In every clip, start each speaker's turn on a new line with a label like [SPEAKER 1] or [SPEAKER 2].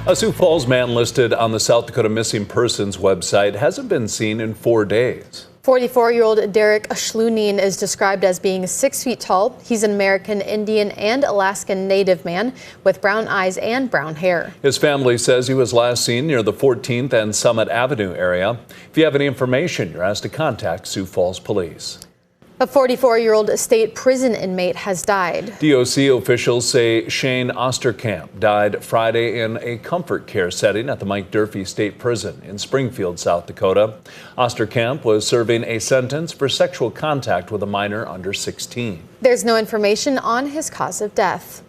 [SPEAKER 1] A Sioux Falls man listed on the South Dakota Missing Persons website hasn't been seen in 4 days.
[SPEAKER 2] 44-year-old Derek Schlunin is described as being 6 feet tall. He's an American Indian and Alaskan Native man with brown eyes and brown hair.
[SPEAKER 1] His family says he was last seen near the 14th and Summit Avenue area. If you have any information, you're asked to contact Sioux Falls Police.
[SPEAKER 2] A 44-year-old state prison inmate has died.
[SPEAKER 1] DOC officials say Shane Osterkamp died Friday in a comfort care setting at the Mike Durfee State Prison in Springfield, South Dakota. Osterkamp was serving a sentence for sexual contact with a minor under 16.
[SPEAKER 2] There's no information on his cause of death.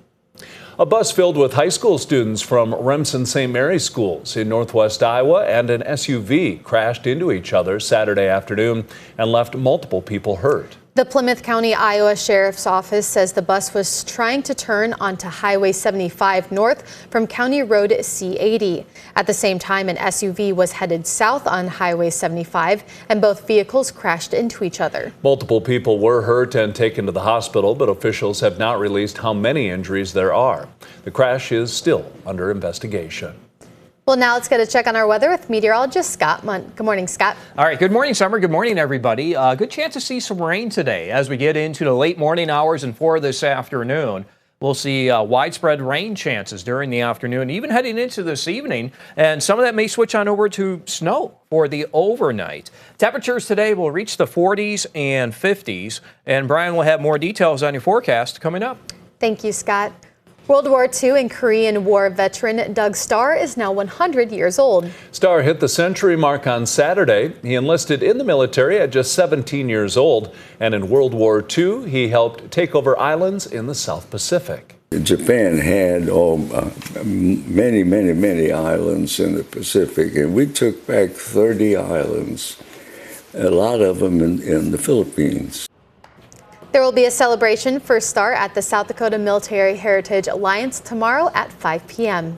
[SPEAKER 1] A bus filled with high school students from Remsen St. Mary's schools in northwest Iowa and an SUV crashed into each other Saturday afternoon and left multiple people hurt.
[SPEAKER 2] The Plymouth County, Iowa Sheriff's Office says the bus was trying to turn onto Highway 75 north from County Road C80. At the same time, an SUV was headed south on Highway 75, and both vehicles crashed into each other.
[SPEAKER 1] Multiple people were hurt and taken to the hospital, but officials have not released how many injuries there are. The crash is still under investigation.
[SPEAKER 2] Well, now let's get a check on our weather with meteorologist Scott Munt. Good morning, Scott.
[SPEAKER 3] All right. Good morning, Summer. Good morning, everybody. Good chance to see some rain today as we get into the late morning hours and for this afternoon. We'll see widespread rain chances during the afternoon, even heading into this evening. And some of that may switch on over to snow for the overnight. Temperatures today will reach the 40s and 50s. And Brian will have more details on your forecast coming up.
[SPEAKER 2] Thank you, Scott. World War II and Korean War veteran Doug Starr is now 100 years old.
[SPEAKER 1] Starr hit the century mark on Saturday. He enlisted in the military at just 17 years old, and in World War II, he helped take over islands in the South Pacific.
[SPEAKER 4] Japan had many islands in the Pacific, and we took back 30 islands, a lot of them in the Philippines.
[SPEAKER 2] There will be a celebration for Starr at the South Dakota Military Heritage Alliance tomorrow at 5 p.m.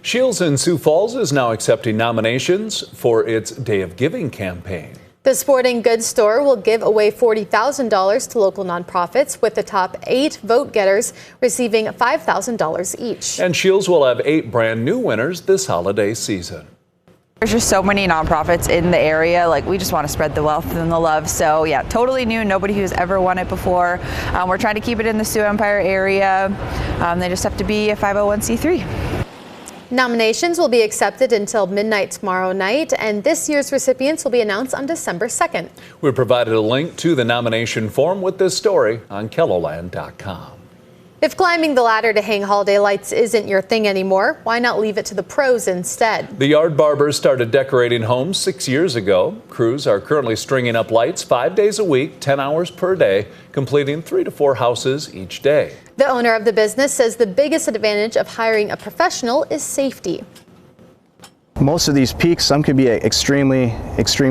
[SPEAKER 1] Shields in Sioux Falls is now accepting nominations for its Day of Giving campaign.
[SPEAKER 2] The sporting goods store will give away $40,000 to local nonprofits, with the top 8 vote getters receiving $5,000 each.
[SPEAKER 1] And Shields will have 8 brand new winners this holiday season.
[SPEAKER 5] There's just so many nonprofits in the area. We just want to spread the wealth and the love. So yeah, totally new. Nobody who's ever won it before. We're trying to keep it in the Sioux Empire area. They just have to be a 501c3.
[SPEAKER 2] Nominations will be accepted until midnight tomorrow night, and this year's recipients will be announced on December 2nd.
[SPEAKER 1] We provided a link to the nomination form with this story on KELOLAND.com.
[SPEAKER 2] If climbing the ladder to hang holiday lights isn't your thing anymore, why not leave it to the pros instead?
[SPEAKER 1] The yard barbers started decorating homes 6 years ago. Crews are currently stringing up lights 5 days a week, 10 hours per day, completing 3 to 4 houses each day.
[SPEAKER 2] The owner of the business says the biggest advantage of hiring a professional is safety.
[SPEAKER 6] Most of these peaks, some could be extremely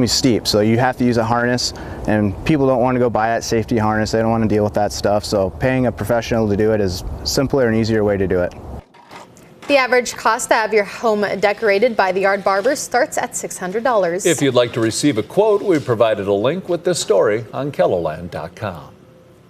[SPEAKER 6] steep, so you have to use a harness, and people don't want to go buy that safety harness. They don't want to deal with that stuff, so paying a professional to do it is a simpler and easier way to do it.
[SPEAKER 2] The average cost to have your home decorated by the yard barber starts at $600.
[SPEAKER 1] If you'd like to receive a quote, we provided a link with this story on KELOLAND.com.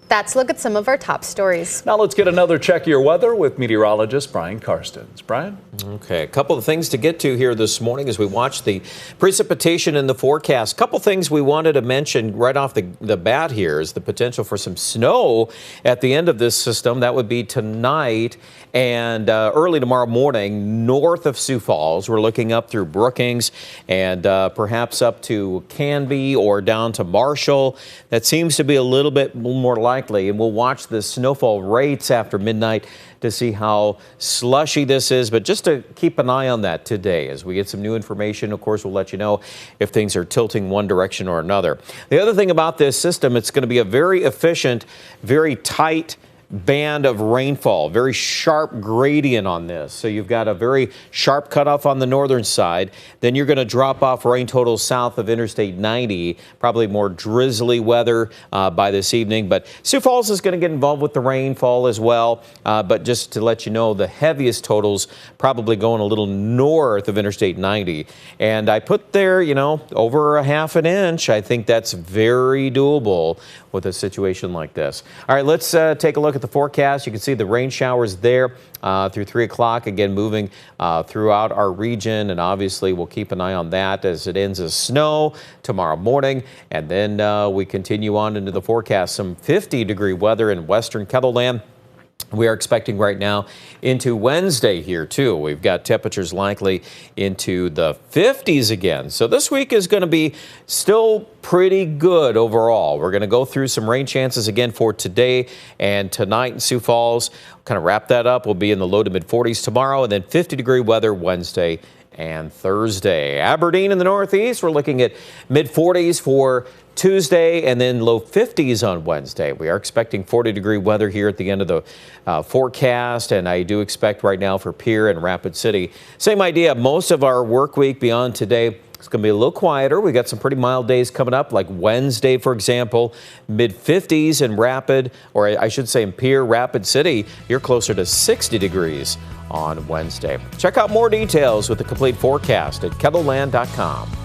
[SPEAKER 2] That's a look at some of our top stories.
[SPEAKER 1] Now let's get another check of your weather with meteorologist Brian Karstens. Brian?
[SPEAKER 7] Okay, a couple of things to get to here this morning as we watch the precipitation in the forecast. A couple things we wanted to mention right off the bat here is the potential for some snow at the end of this system. That would be tonight and early tomorrow morning north of Sioux Falls. We're looking up through Brookings and perhaps up to Canby or down to Marshall. That seems to be a little bit more likely. And we'll watch the snowfall rates after midnight to see how slushy this is. But just to keep an eye on that today as we get some new information. Of course, we'll let you know if things are tilting one direction or another. The other thing about this system, it's going to be a very efficient, very tight band of rainfall, very sharp gradient on this. So you've got a very sharp cutoff on the northern side. Then you're going to drop off rain totals south of Interstate 90, probably more drizzly weather by this evening. But Sioux Falls is going to get involved with the rainfall as well. But just to let you know, the heaviest totals probably going a little north of Interstate 90. And I put there, over a half an inch. I think that's very doable with a situation like this. All right, let's take a look at the forecast, you can see the rain showers there through 3 o'clock, again moving throughout our region, and obviously we'll keep an eye on that as it ends as snow tomorrow morning, and then we continue on into the forecast. Some 50-degree weather in western Kettleland. We are expecting right now into Wednesday here, too. We've got temperatures likely into the 50s again. So this week is going to be still pretty good overall. We're going to go through some rain chances again for today and tonight in Sioux Falls. Kind of wrap that up. We'll be in the low to mid 40s tomorrow, and then 50-degree weather Wednesday and Thursday. Aberdeen in the Northeast, we're looking at mid 40s for Tuesday and then low 50s on Wednesday. We are expecting 40-degree weather here at the end of the forecast, and I do expect right now for Pierre and Rapid City. Same idea. Most of our work week beyond today is going to be a little quieter. We got some pretty mild days coming up, like Wednesday, for example, mid 50s in Rapid, or I should say in Pierre, Rapid City. You're closer to 60 degrees on Wednesday. Check out more details with the complete forecast at kettleland.com.